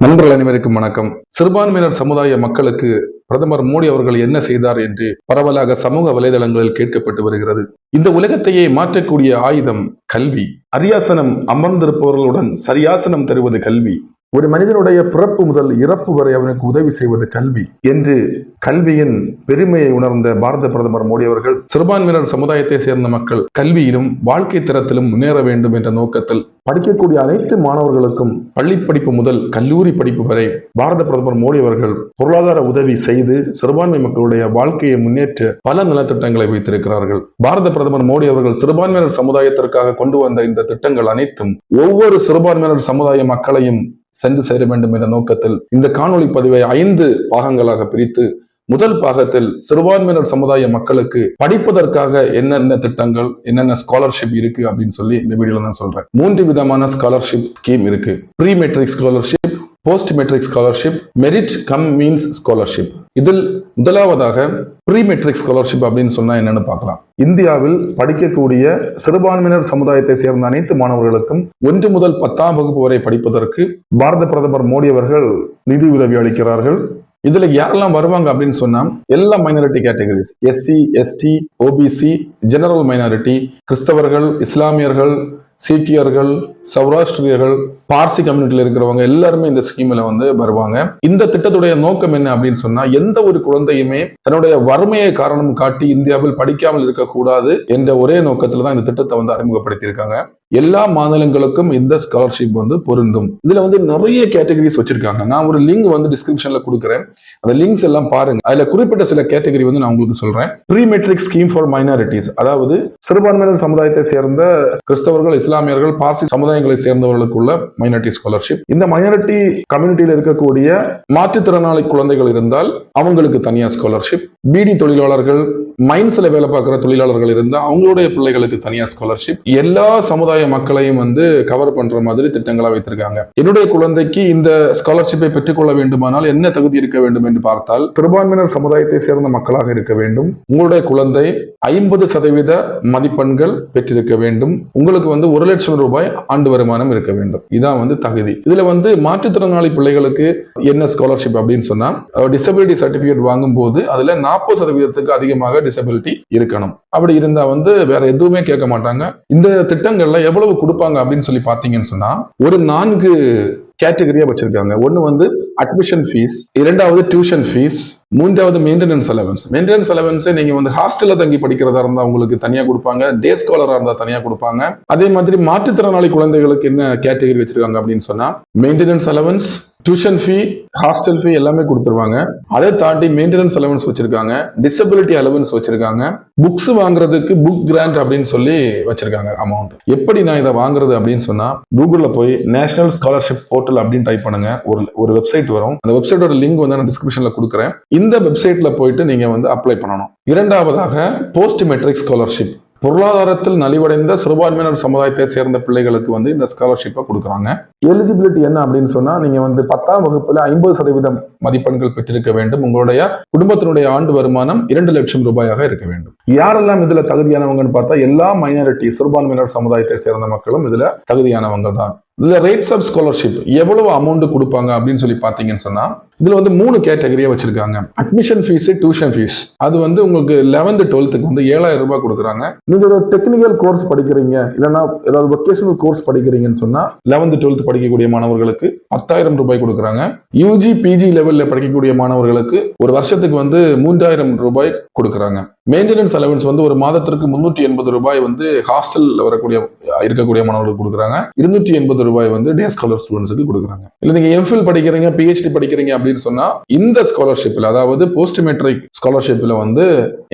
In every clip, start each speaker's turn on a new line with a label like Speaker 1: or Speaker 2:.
Speaker 1: நண்பர்கள் அனைவருக்கும் வணக்கம். சிறுபான்மையினர் சமுதாய மக்களுக்கு பிரதமர் மோடி அவர்கள் என்ன செய்தார் என்று பரவலாக சமூக வலைதளங்களில் கேட்கப்பட்டு வருகிறது. இந்த உலகத்தையே மாற்றக்கூடிய ஆயுதம் கல்வி. அரியாசனம் அமர்ந்திருப்பவர்களுடன் சரியாசனம் தருவது கல்வி. ஒரு மனிதனுடைய பிறப்பு முதல் இறப்பு வரை அவனுக்கு உதவி செய்வது கல்வி என்று கல்வியின் பெருமையை உணர்ந்த பாரத பிரதமர் மோடி அவர்கள் சிறுபான்மையினர் சமுதாயத்தை சேர்ந்த மக்கள் கல்வியிலும் வாழ்க்கை தரத்திலும் முன்னேற வேண்டும் என்ற நோக்கத்தில் படிக்கக்கூடிய அனைத்து மாணவர்களுக்கும் பள்ளி படிப்பு முதல் கல்லூரி படிப்பு வரை பாரத பிரதமர் மோடி அவர்கள் பொருளாதார உதவி செய்து சிறுபான்மை மக்களுடைய வாழ்க்கையை முன்னேற்ற பல நலத்திட்டங்களை வைத்திருக்கிறார்கள். பாரத பிரதமர் மோடி அவர்கள் சிறுபான்மையினர் சமுதாயத்திற்காக கொண்டு வந்த இந்த திட்டங்கள் அனைத்தும் ஒவ்வொரு சிறுபான்மையினர் சமுதாய மக்களையும் சென்று சேர வேண்டும் என்ற நோக்கத்தில் இந்த காணொளி பதிவை 5 பாகங்களாக பிரித்து முதல் பாகத்தில் சிறுபான்மையினர் சமுதாய மக்களுக்கு படிப்பதற்காக என்னென்ன திட்டங்கள் என்னென்ன ஸ்காலர்ஷிப் இருக்கு அப்படின்னு சொல்லி இந்த வீடியோல நான் சொல்றேன். 3 விதமான ஸ்காலர்ஷிப் ஸ்கீம் இருக்கு. Pre matric scholarship, post matric scholarship, merit cum means scholarship. இதில் முதலாவதாக ப்ரீ மெட்ரிக் ஸ்காலர்ஷிப் அப்படின்னு சொன்னா என்னன்னு பார்க்கலாம். இந்தியாவில் படிக்கக்கூடிய சிறுபான்மையினர் சமுதாயத்தை சேர்ந்த அனைத்து மாணவர்களுக்கும் 1 முதல் 10ஆம் வகுப்பு வரை படிப்பதற்கு பாரத பிரதமர் மோடி அவர்கள் நிதி உதவி அளிக்கிறார்கள். இதுல யாரெல்லாம் வருவாங்க அப்படின்னு சொன்னா எல்லா minority categories, SC, ST, OBC, general minority, கிறிஸ்தவர்கள், இஸ்லாமியர்கள், சீக்கியர்கள், சௌராஷ்டிரியர்கள், பார்சி கம்யூனிட்டியில் இருக்கிறவங்க எல்லாருமே இந்த ஸ்கீம்ல வருவாங்க. இந்த திட்டத்துடைய நோக்கம் என்ன அப்படின்னு சொன்னா எந்த ஒரு குழந்தையுமே தன்னுடைய வறுமையை காரணம் காட்டி இந்தியாவில் படிக்காமல் இருக்கக்கூடாது என்ற ஒரே நோக்கத்துல தான் இந்த திட்டத்தை அறிமுகப்படுத்தி இருக்காங்க. எல்லா மாநிலங்களுக்கும் இந்த ஸ்காலர்ஷிப் பொருந்தும். இதுல நிறைய கேட்டகரிஸ் வச்சிருக்காங்க. நான் ஒரு லிங்க் டிஸ்கிரிப்ஷன்ல கொடுக்குறேன். அந்த லிங்க்ஸ் எல்லாம் பாருங்க. அதுல குறிப்பிட்ட சில கேட்டகரி நான் உங்களுக்கு சொல்றேன். Pre matric scheme for minorities, அதாவது சிறுபான்மையினர் சமுதாயத்தை சேர்ந்த கிறிஸ்தவர்கள், இஸ்லாமியர்கள், பார்சி சமுதாயங்களை சேர்ந்தவர்களுக்குள்ள மைனாரிட்டி ஸ்காலர்ஷிப். இந்த மைனாரிட்டி கம்யூனிட்டியில் இருக்கக்கூடிய மாற்றுத்திறனாளி குழந்தைகள் இருந்தால் அவங்களுக்கு தனியா ஸ்காலர்ஷிப். பீடி தொழிலாளர்கள், மைன்ஸ்ல வேலை பார்க்கிற தொழிலாளர்கள் இருந்தால் அவங்களுடைய பிள்ளைகளுக்கு தனியா ஸ்காலர்ஷிப். எல்லா சமுதாய மக்களையும் கவர் பண்ற மாதிரி திட்டங்களா வைத்திருக்காங்க. என்னுடைய குழந்தைக்கு இந்த ஸ்காலர்ஷிப்பை பெற்றுக்கொள்ள வேண்டுமானால் என்ன தகுதி இருக்க வேண்டும் என்று பார்த்தால் சிறுபான்மையினர் சமுதாயத்தை சேர்ந்த மக்களாக இருக்க வேண்டும். உங்களுடைய குழந்தை 50% மதிப்பெண்கள் பெற்றிருக்க வேண்டும். உங்களுக்கு 1 லட்சம் ரூபாய் ஆண்டு வருமானம் இருக்க வேண்டும். இதான் தகுதி. இதுல மாற்றுத்திறனாளி பிள்ளைகளுக்கு என்ன ஸ்காலர்ஷிப் அப்படின்னு சொன்னா டிசபிலிட்டி சர்டிபிகேட் வாங்கும் போது அதுல 40% அதிகமாக டிசபிலிட்டி இருக்கணும். அப்படி இருந்தா வேற எதுவுமே கேட்க மாட்டாங்க. இந்த திட்டங்கள்ல எவ்வளவு கொடுப்பாங்க அப்படின்னு சொல்லி பாத்தீங்கன்னு சொன்னா ஒரு 4 கேட்டகரியா வச்சிருக்காங்க. ஒன்னு அட்மிஷன் ஃபீஸ், 2வது டியூஷன் ஃபீஸ், 3வது மெயின்டெனன்ஸ் அலவன்ஸ். மெயின்டெனன்ஸ் அலவன்ஸ் நீங்க ஹாஸ்டல்ல தங்கி படிக்கிறதா இருந்தா உங்களுக்கு தனியா கொடுப்பாங்க. டே ஸ்காலரா இருந்தா தனியா கொடுப்பாங்க. அதே மாதிரி மாற்றுத்திறனாளி குழந்தைகளுக்கு என்ன கேட்டகரி வச்சிருக்காங்க அப்படின்னு சொன்னா maintenance allowance, tuition fee, hostel fee எல்லாமே கொடுத்துருவாங்க. அதை தாண்டி மெயின்டெனன்ஸ் அலவன்ஸ் வச்சிருக்காங்க, டிசபிலிட்டி அலவன்ஸ் வச்சிருக்காங்க, புக்ஸ் வாங்குறதுக்கு புக் கிராண்ட் அப்படின்னு சொல்லி வச்சிருக்காங்க அமௌண்ட். எப்படி நான் இதை வாங்குறது அப்படின்னு சொன்னா கூகுள்ல போய் நேஷனல் ஸ்காலர்ஷிப் போர்ட்டல் அப்படின்னு டைப் பண்ணுங்க. ஒரு வெப்சைட் வரும். அந்த வெப்சைட்டோட லிங்க் நான் டிஸ்கிரிப்ஷன்ல கொடுக்குறேன். இந்த வெப்சைட்ல போயிட்டு நீங்க அப்ளை பண்ணணும். 2வதாக போஸ்ட் மெட்ரிக் ஸ்காலர்ஷிப். பொருளாதாரத்தில் நலிவடைந்த சிறுபான்மையினர் சமுதாயத்தை சேர்ந்த பிள்ளைகளுக்கு இந்த ஸ்காலர்ஷிப்பை கொடுக்குறாங்க. எலிஜிபிலிட்டி என்ன அப்படின்னு சொன்னா நீங்க 10ஆம் வகுப்புல 50% மதிப்பெண்கள் பெற்றிருக்க வேண்டும். உங்களுடைய குடும்பத்தினுடைய ஆண்டு வருமானம் 2 லட்சம் ரூபாயாக இருக்க வேண்டும். யாரெல்லாம் இதுல தகுதியானவங்கன்னு பார்த்தா எல்லா மைனாரிட்டி சிறுபான்மையினர் சமுதாயத்தை சேர்ந்த மக்களும் இதுல தகுதியானவங்க தான். இதுல ரேட்ஸ் ஆஃப் ஸ்காலர்ஷிப் எவ்வளவு அமௌண்ட் கொடுப்பாங்க அப்படின்னு சொல்லி பாத்தீங்கன்னு சொன்னா இதுல 3 கேட்டகரியா வச்சிருக்காங்க. Admission fees, tuition fees. அது உங்களுக்கு 11th 12th 7,000 ரூபாய் கொடுக்குறாங்க. நீங்க ஒரு டெக்னிக்கல் கோர்ஸ் படிக்கிறீங்க இல்லைன்னா ஏதாவது வொகேஷனல் கோர்ஸ் படிக்கிறீங்கன்னு சொன்னா 11th 12th படிக்கக்கூடிய மாணவர்களுக்கு 10,000 ரூபாய் கொடுக்குறாங்க. யூஜி பிஜி லெவல்ல படிக்கக்கூடிய மாணவர்களுக்கு ஒரு வருஷத்துக்கு 3,000 ரூபாய் கொடுக்குறாங்க. மெயின்டெனன்ஸ் அலவன்ஸ் ஒரு மாதத்திற்கு 380 ரூபாய் ஹாஸ்டல் இருக்கக்கூடிய மாணவர்களுக்கு கொடுக்குறாங்க. 280 ரூபாய் டே ஸ்காலர் ஸ்டூடெண்ட்ஸுக்கு கொடுக்குறாங்க. இல்ல நீங்க எம்ஃபில் படிக்கிறீங்க, பிஹெச்டி படிக்கிறீங்க அப்படின்னு சொன்னா இந்த ஸ்காலர்ஷிப்ல, அதாவது போஸ்ட் மெட்ரிக் ஸ்காலர்ஷிப்ல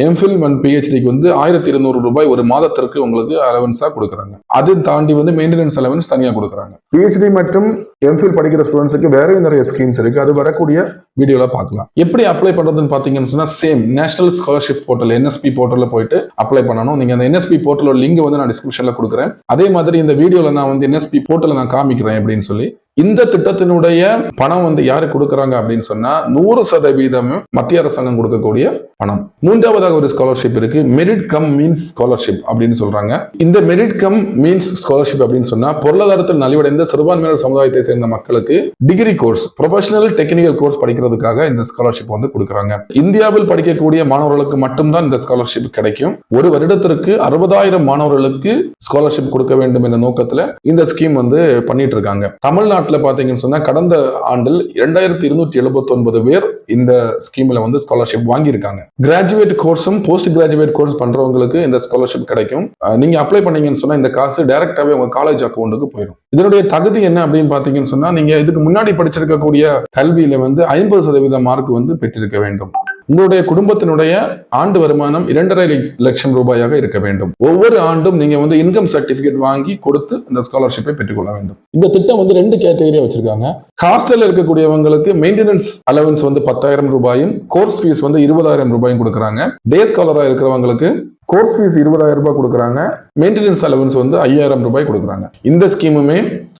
Speaker 1: எம்ஃபில் அண்ட் பிஹெச்டிக்கு 1,200 ரூபாய் ஒரு மாதத்திற்கு உங்களுக்கு அலவன்ஸா கொடுக்குறாங்க. அதை தாண்டி மெயின்டெனன்ஸ் அலவன்ஸ் தனியா கொடுக்குறாங்க. பிஹெச்டி மற்றும் எம்ஃபில் படிக்கிற ஸ்டூடெண்ட்ஸுக்கு வேற நிறைய ஸ்கீம்ஸ் இருக்கு. அது வரக்கூடிய வீடியோல பார்க்கலாம். எப்படி அப்ளை பண்றதுன்னு பாத்தீங்கன்னு சொன்னா same national scholarship portal NSP போர்ட்டல்ல போயிட்டு அப்ளை பண்ணணும். நீங்க அந்த NSP போர்ட்டலோட லிங்க் நான் டிஸ்கிரிப்ஷன்ல கொடுக்குறேன். அதே மாதிரி இந்த வீடியோல நான் NSP போர்ட்டல் நான் காமிக்கிறேன் அப்படின்னு சொல்லி இந்த திட்டத்தினுடைய பணம் வந்து யாரு கொடுக்கறாங்க அப்படின்னு சொன்னா 100% மத்திய அரசாங்கம் கொடுக்கக்கூடிய பணம். மூன்றாவதாக ஒரு ஸ்காலர்ஷிப் இருக்கு, மெரிட் கம் மீன்ஸ் ஸ்காலர்ஷிப் அப்படின்னு சொல்றாங்க. இந்த மெரிட் கம் மீன்ஸ் ஸ்காலர்ஷிப் அப்படின்னு சொன்னா பொருளாதாரத்தில் நலிவடைந்த சிறுபான்மையினர் சமுதாயத்தை சேர்ந்த மக்களுக்கு degree course, professional technical course படிக்கிறதுக்காக இந்த ஸ்காலர்ஷிப் வந்து கொடுக்கறாங்க. இந்தியாவில் படிக்கக்கூடிய மாணவர்களுக்கு மட்டும்தான் இந்த ஸ்காலர்ஷிப் கிடைக்கும். ஒரு வருடத்திற்கு 60,000 மாணவர்களுக்கு ஸ்காலர்ஷிப் கொடுக்க வேண்டும் என்ற நோக்கத்துல இந்த ஸ்கீம் வந்து பண்ணிட்டு இருக்காங்க. தமிழ்நாட்டில் பாத்தீங்கன்னு சொன்னா கடந்த ஆண்டில் 2279 பேர் இந்த ஸ்கீம்ல வந்து ஸ்காலர்ஷிப் வாங்கியிருக்காங்க. கிராஜுவேட் கோர்ஸும் போஸ்ட் கிராஜுவேட் கோர்ஸ் பண்றவங்களுக்கு இந்த ஸ்காலர்ஷிப் கிடைக்கும். நீங்க அப்ளை பண்ணீங்கன்னு சொன்னா இந்த காசு டைரக்டாவே உங்க காலேஜ் அக்கௌண்ட்டுக்கு போயிடும். இதனுடைய தகுதி என்ன அப்படின்னு பாத்தீங்கன்னு சொன்னா நீங்க இதுக்கு முன்னாடி படிச்சிருக்கக்கூடிய கல்வியில வந்து 50% மார்க் வந்து பெற்றிருக்க வேண்டும். உங்களுடைய குடும்பத்தினுடைய ஆண்டு வருமானம் 2.5 லட்சம் ரூபாயாக இருக்க வேண்டும். ஒவ்வொரு ஆண்டும் நீங்க வந்து இன்கம் சர்டிபிகேட் வாங்கி கொடுத்து இந்த ஸ்காலர்ஷிப்பை பெற்றுக்கொள்ள வேண்டும். இந்த திட்டம் வந்து 2 கேட்டகரியா வச்சிருக்காங்க. ஹாஸ்டல்ல இருக்கக்கூடியவங்களுக்கு மெயின்டெனன்ஸ் அலவன்ஸ் வந்து 10,000 ரூபாயும், கோர்ஸ் ஃபீஸ் வந்து 20,000 ரூபாயும் கொடுக்குறாங்க. டே ஸ்காலரா இருக்கிறவங்களுக்கு கோர்ஸ் ஃபீஸ் 20,000 ரூபாய் கொடுக்குறாங்க, மெயின்டெனன்ஸ் அலவன்ஸ் வந்து 5,000 ரூபாய் கொடுக்குறாங்க. இந்த ஸ்கீமுமே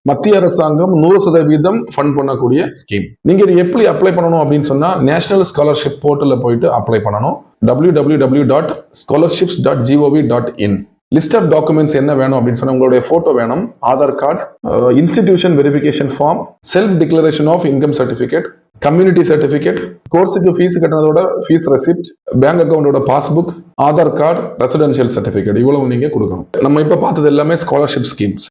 Speaker 1: மத்திய அரசாங்கம் 100% ஃபண்ட் பண்ணக்கூடிய ஸ்கீம். நீங்க இது எப்படி அப்ளை பண்ணணும் அப்படின்னு சொன்னா நேஷனல் ஸ்காலர்ஷிப் போர்ட்டல்ல போயிட்டு அப்ளை பண்ணணும். www.scholarships.gov.in. லிஸ்ட் ஆஃப் டாக்குமெண்ட்ஸ் என்ன வேணும் அப்படின்னு சொன்னா உங்களுடைய போட்டோ வேணும், Aadhaar card, institution verification form, self declaration of income certificate, community certificate, கோர்ஸுக்கு ஃபீஸ் கட்டினதோட ஃபீஸ் ரெசிப்ட், பேங்க் அக்கௌண்டோட passbook, Aadhaar card, residential certificate, இவ்வளவு நீங்க கொடுக்கணும். நம்ம இப்ப பார்த்தது எல்லாமே ஸ்காலர்ஷிப் ஸ்கீம்ஸ்.